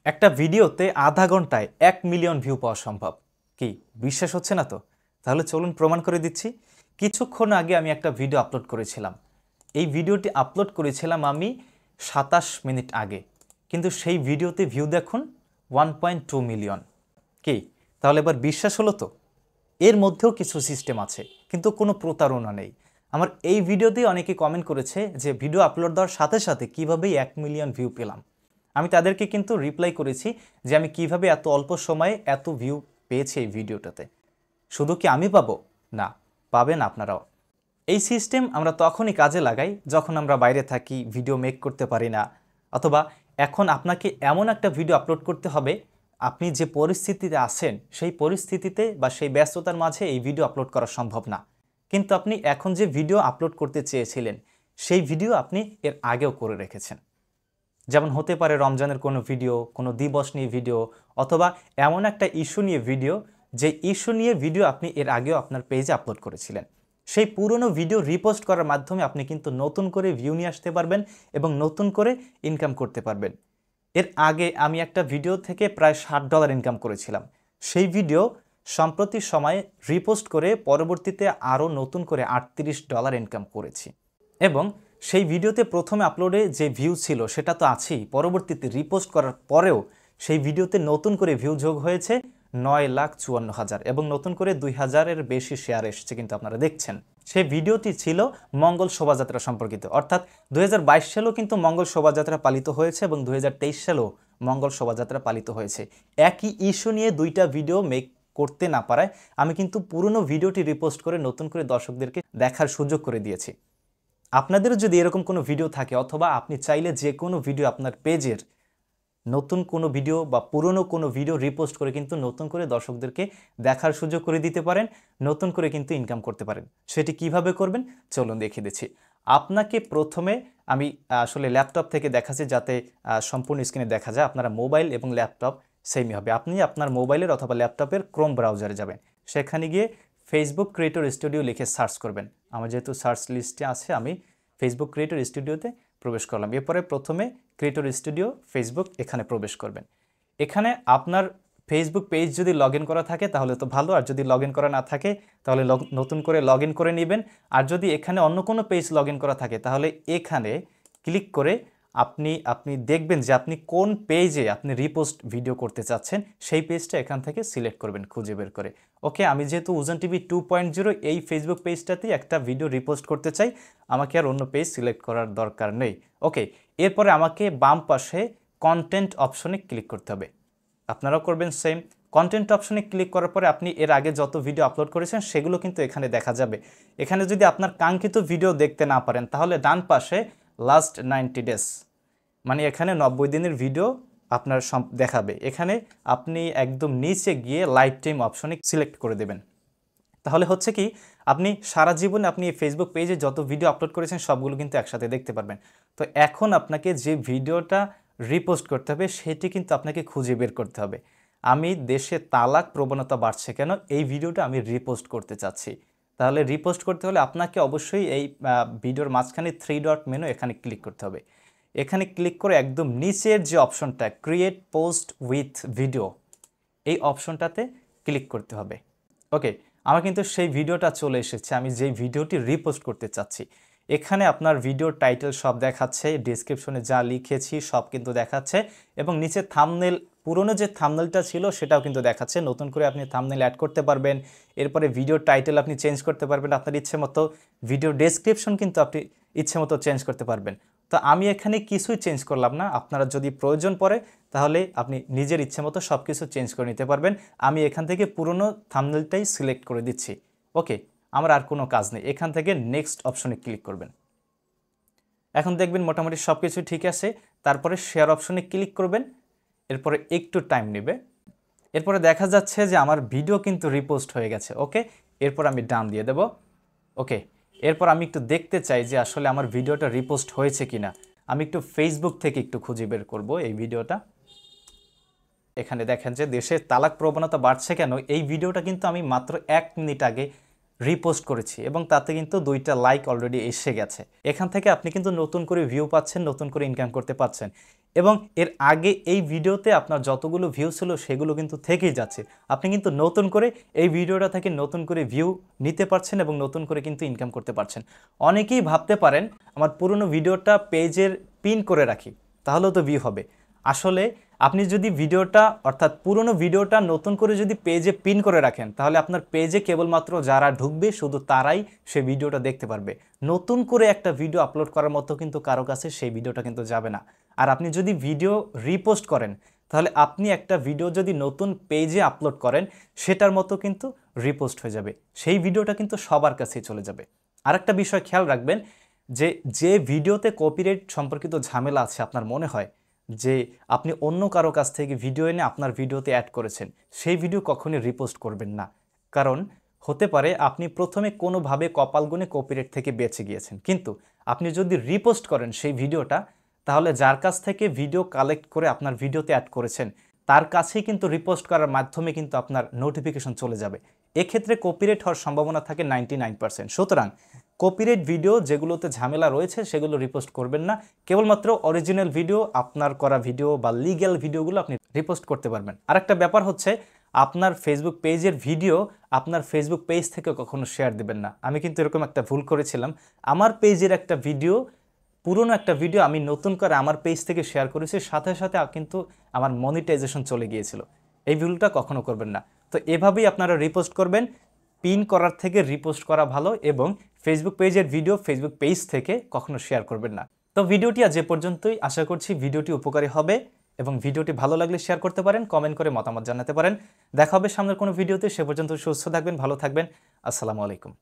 একটা ভিডিওতে আধা ঘন্টায় 1 মিলিয়ন ভিউ পাওয়া সম্ভব। কি বিশ্বাস হচ্ছে না তো? তাহলে চলুন প্রমাণ করে দিচ্ছি। কিছুক্ষণ আগে আমি একটা ভিডিও আপলোড করেছিলাম। এই ভিডিওটি আপলোড করেছিলাম আমি 27 মিনিট আগে, কিন্তু সেই ভিডিওতে ভিউ দেখুন 1.2 মিলিয়ন। কি তাহলে এবার বিশ্বাস হলো তো? এর মধ্যেও কিছু সিস্টেম আছে, কিন্তু কোনো প্রতারণা নেই। আমার এই ভিডিওতেই অনেকে কমেন্ট করেছে যে ভিডিও আপলোড দেওয়ার সাথে সাথে কীভাবে 1 মিলিয়ন ভিউ পেলাম। আমি তাদেরকে কিন্তু রিপ্লাই করেছি যে আমি কিভাবে এত অল্প সময়ে এত ভিউ পেয়েছি এই ভিডিওটাতে। শুধু কি আমি পাবো? না, পাবেন আপনারাও। এই সিস্টেম আমরা তখনই কাজে লাগাই যখন আমরা বাইরে থাকি, ভিডিও মেক করতে পারি না, অথবা এখন আপনাকে এমন একটা ভিডিও আপলোড করতে হবে, আপনি যে পরিস্থিতিতে আছেন সেই পরিস্থিতিতে বা সেই ব্যস্ততার মাঝে এই ভিডিও আপলোড করা সম্ভব না। কিন্তু আপনি এখন যে ভিডিও আপলোড করতে চেয়েছিলেন সেই ভিডিও আপনি এর আগেও করে রেখেছেন। যেমন হতে পারে রমজানের কোনো ভিডিও, কোনো দিবস নিয়ে ভিডিও, অথবা এমন একটা ইস্যু নিয়ে ভিডিও যে ইস্যু নিয়ে ভিডিও আপনি এর আগেও আপনার পেজে আপলোড করেছিলেন। সেই পুরনো ভিডিও রিপোস্ট করার মাধ্যমে আপনি কিন্তু নতুন করে ভিউ নিয়ে আসতে পারবেন এবং নতুন করে ইনকাম করতে পারবেন। এর আগে আমি একটা ভিডিও থেকে প্রায় $60 ইনকাম করেছিলাম। সেই ভিডিও সম্প্রতি সময়ে রিপোস্ট করে পরবর্তীতে আরও নতুন করে $38 ইনকাম করেছি। এবং সেই ভিডিওতে প্রথমে আপলোডে যে ভিউ ছিল সেটা তো আছেই, পরবর্তীতে রিপোস্ট করার পরেও সেই ভিডিওতে নতুন করে ভিউ যোগ হয়েছে 9,54,000 এবং নতুন করে 2,000-এর বেশি শেয়ার এসেছে, কিন্তু আপনারা দেখছেন। সেই ভিডিওটি ছিল মঙ্গল শোভাযাত্রা সম্পর্কিত, অর্থাৎ 2022 সালেও কিন্তু মঙ্গল শোভাযাত্রা পালিত হয়েছে এবং 2023 সালেও মঙ্গল শোভাযাত্রা পালিত হয়েছে। একই ইস্যু নিয়ে দুইটা ভিডিও মেক করতে না পারায় আমি কিন্তু পুরনো ভিডিওটি রিপোস্ট করে নতুন করে দর্শকদেরকে দেখার সুযোগ করে দিয়েছি। আপনাদেরও যদি এরকম কোনো ভিডিও থাকে, অথবা আপনি চাইলে যে কোনো ভিডিও আপনার পেজের নতুন কোনো ভিডিও বা পুরনো কোনো ভিডিও রিপোস্ট করে কিন্তু নতুন করে দর্শকদেরকে দেখার সুযোগ করে দিতে পারেন, নতুন করে কিন্তু ইনকাম করতে পারেন। সেটি কিভাবে করবেন চলুন দেখিয়ে দিচ্ছি। আপনাকে প্রথমে আমি আসলে ল্যাপটপ থেকে দেখাচ্ছি যাতে সম্পূর্ণ স্ক্রিনে দেখা যায়। আপনারা মোবাইল এবং ল্যাপটপ সেমই হবে। আপনি আপনার মোবাইলের অথবা ল্যাপটপের ক্রোম ব্রাউজারে যাবেন, সেখানে গিয়ে ফেসবুক ক্রিয়েটর স্টুডিও লিখে সার্চ করবেন। আমার যেহেতু সার্চ লিস্টে আছে, আমি ফেসবুক ক্রিয়েটর স্টুডিওতে প্রবেশ করলাম। এরপরে প্রথমে ক্রিয়েটর স্টুডিও ফেসবুক এখানে প্রবেশ করবেন। এখানে আপনার ফেসবুক পেজ যদি লগ ইন করা থাকে তাহলে তো ভালো, আর যদি লগ ইন করা না থাকে তাহলে নতুন করে লগ ইন করে নেবেন। আর যদি এখানে অন্য কোনো পেজ লগ ইন করা থাকে তাহলে এখানে ক্লিক করে আপনি দেখবেন যে আপনি কোন পেজে আপনি রিপোস্ট ভিডিও করতে চাচ্ছেন, সেই পেজটা এখান থেকে সিলেক্ট করবেন খুঁজে বের করে। ওকে, আমি যেহেতু উজান টিভি 2.0 এই ফেসবুক পেজটাতেই একটা ভিডিও রিপোস্ট করতে চাই, আমাকে আর অন্য পেজ সিলেক্ট করার দরকার নেই। ওকে, এরপরে আমাকে বাম পাশে কন্টেন্ট অপশনে ক্লিক করতে হবে। আপনারাও করবেন সেম। কন্টেন্ট অপশনে ক্লিক করার পরে আপনি এর আগে যত ভিডিও আপলোড করেছেন সেগুলো কিন্তু এখানে দেখা যাবে। এখানে যদি আপনার কাঙ্ক্ষিত ভিডিও দেখতে না পারেন তাহলে ডান পাশে লাস্ট 90 ডেজ, মানে এখানে 90 দিনের ভিডিও আপনার দেখাবে। এখানে আপনি একদম নিচে গিয়ে লাইফ টাইম অপশনে সিলেক্ট করে দেবেন। তাহলে হচ্ছে কি, আপনি সারা জীবনে আপনি এই ফেসবুক পেজে যত ভিডিও আপলোড করেছেন সবগুলো কিন্তু একসাথে দেখতে পারবেন। তো এখন আপনাকে যে ভিডিওটা রিপোস্ট করতে হবে সেটি কিন্তু আপনাকে খুঁজে বের করতে হবে। আমি দেশে তালাক প্রবণতা বাড়ছে কেন, এই ভিডিওটা আমি রিপোস্ট করতে চাচ্ছি। তাহলে রিপোস্ট করতে হলে আপনাকে অবশ্যই এই ভিডিওর মাঝখানে 3 ডট মেনু এখানে ক্লিক করতে হবে। এখানে ক্লিক করে একদম নিচের যে অপশনটা ক্রিয়েট পোস্ট উইথ ভিডিও, এই অপশনটাতে ক্লিক করতে হবে। ওকে, আমার কিন্তু সেই ভিডিওটা চলে এসেছে, আমি যেই ভিডিওটি রিপোস্ট করতে চাচ্ছি। এখানে আপনার ভিডিওর টাইটেল সব দেখাচ্ছে, ডেসক্রিপশনে যা লিখেছি সব কিন্তু দেখাচ্ছে, এবং নিচে থাম্বনেল, পুরনো যে থাম্বনেলটা ছিল সেটাও কিন্তু দেখাচ্ছে। নতুন করে আপনি থাম্বনেল অ্যাড করতে পারবেন। এরপরে ভিডিওর টাইটেল আপনি চেঞ্জ করতে পারবেন আপনার ইচ্ছে মতো। ভিডিও ডেসক্রিপশন কিন্তু আপনি ইচ্ছে মতো চেঞ্জ করতে পারবেন। তো আমি এখানে কিছুই চেঞ্জ করলাম না। আপনারা যদি প্রয়োজন পড়ে তাহলে আপনি নিজের ইচ্ছে মতো সব কিছু চেঞ্জ করে নিতে পারবেন। আমি এখান থেকে পুরনো থাম্বনেলটাই সিলেক্ট করে দিচ্ছি। ওকে, আমার আর কোনো কাজ নেই। এখান থেকে নেক্সট অপশনে ক্লিক করবেন। এখন দেখবেন মোটামুটি সব কিছু ঠিক আছে। তারপরে শেয়ার অপশনে ক্লিক করবেন। এরপরে একটু টাইম নেবে। এরপরে দেখা যাচ্ছে যে আমার ভিডিও কিন্তু রিপোস্ট হয়ে গেছে। ওকে, এরপর আমি ডান দিয়ে দেব। ওকে, এরপর আমি একটু দেখতে চাই যে আসলে আমার ভিডিওটা রিপোস্ট হয়েছে কিনা। আমি একটু ফেসবুক থেকে একটু খুঁজে বের করব এই ভিডিওটা। এখানে দেখেন যে দেশে তালাক প্রবণতা বাড়ছে কেন, এই ভিডিওটা কিন্তু আমি মাত্র 1 মিনিট আগে রিপোস্ট করেছি এবং তাতে কিন্তু 2টা লাইক অলরেডি এসে গেছে। এখান থেকে আপনি কিন্তু নতুন করে ভিউ পাচ্ছেন, নতুন করে ইনকাম করতে পারছেন এবং এর আগে এই ভিডিওতে আপনার যতগুলো ভিউ ছিল সেগুলো কিন্তু থেকেই যাচ্ছে। আপনি কিন্তু নতুন করে এই ভিডিওটা থেকে নতুন করে ভিউ নিতে পারছেন এবং নতুন করে কিন্তু ইনকাম করতে পারছেন। অনেকেই ভাবতে পারেন আমার পুরনো ভিডিওটা পেজের পিন করে রাখি তাহলেও তো ভিউ হবে। আসলে আপনি যদি ভিডিওটা অর্থাৎ পুরনো ভিডিওটা নতুন করে যদি পেজে পিন করে রাখেন তাহলে আপনার পেজে কেবলমাত্র যারা ঢুকবে শুধু তারাই সেই ভিডিওটা দেখতে পারবে। নতুন করে একটা ভিডিও আপলোড করার মতো কিন্তু কারো কাছে সেই ভিডিওটা কিন্তু যাবে না। আর আপনি যদি ভিডিও রিপোস্ট করেন তাহলে আপনি একটা ভিডিও যদি নতুন পেজে আপলোড করেন সেটার মতো কিন্তু রিপোস্ট হয়ে যাবে, সেই ভিডিওটা কিন্তু সবার কাছেই চলে যাবে। আরেকটা বিষয় খেয়াল রাখবেন যে ভিডিওতে কপিরাইট সম্পর্কিত ঝামেলা আছে, আপনার মনে হয় যে আপনি অন্য কারো কাছ থেকে ভিডিও এনে আপনার ভিডিওতে অ্যাড করেছেন, সেই ভিডিও কখনোই রিপোস্ট করবেন না। কারণ হতে পারে আপনি প্রথমে কোনোভাবে কপাল গুণে কপিরাইট থেকে বেঁচে গিয়েছেন, কিন্তু আপনি যদি রিপোস্ট করেন সেই ভিডিওটা তাহলে যার কাছ থেকে ভিডিও কালেক্ট করে আপনার ভিডিওতে অ্যাড করেছেন তার কাছেই কিন্তু রিপোস্ট করার মাধ্যমে কিন্তু আপনার নোটিফিকেশন চলে যাবে। এক্ষেত্রে কপিরাইট হওয়ার সম্ভাবনা থাকে 99%। সুতরাং কপিরাইট ভিডিও যেগুলোতে ঝামেলা রয়েছে সেগুলো রিপোস্ট করবেন না। কেবলমাত্র অরিজিনাল ভিডিও, আপনার করা ভিডিও বা লিগ্যাল ভিডিওগুলো আপনি রিপোস্ট করতে পারবেন। আরেকটা ব্যাপার হচ্ছে আপনার ফেসবুক পেজের ভিডিও আপনার ফেসবুক পেজ থেকে কখনো শেয়ার দেবেন না। আমি কিন্তু এরকম একটা ভুল করেছিলাম। আমার পেজের একটা ভিডিও, পুরনো একটা ভিডিও আমি নতুন করে আমার পেজ থেকে শেয়ার করেছি, সাথে সাথে কিন্তু আমার মনিটাইজেশন চলে গিয়েছিল। এই ভুলটা কখনো করবেন না। তো এভাবেই আপনারা রিপোস্ট করবেন। পিন করার থেকে রিপোস্ট করা ভালো এবং ফেসবুক পেজের ভিডিও ফেসবুক পেজ থেকে কখনো শেয়ার করবেন না। তো ভিডিওটি আজ এ পর্যন্তই। আশা করছি ভিডিওটি উপকারী হবে এবং ভিডিওটি ভালো লাগলে শেয়ার করতে পারেন, কমেন্ট করে মতামত জানাতে পারেন। দেখা হবে সামনের কোনো ভিডিওতে। সে পর্যন্ত সুস্থ থাকবেন, ভালো থাকবেন। আসসালামু আলাইকুম।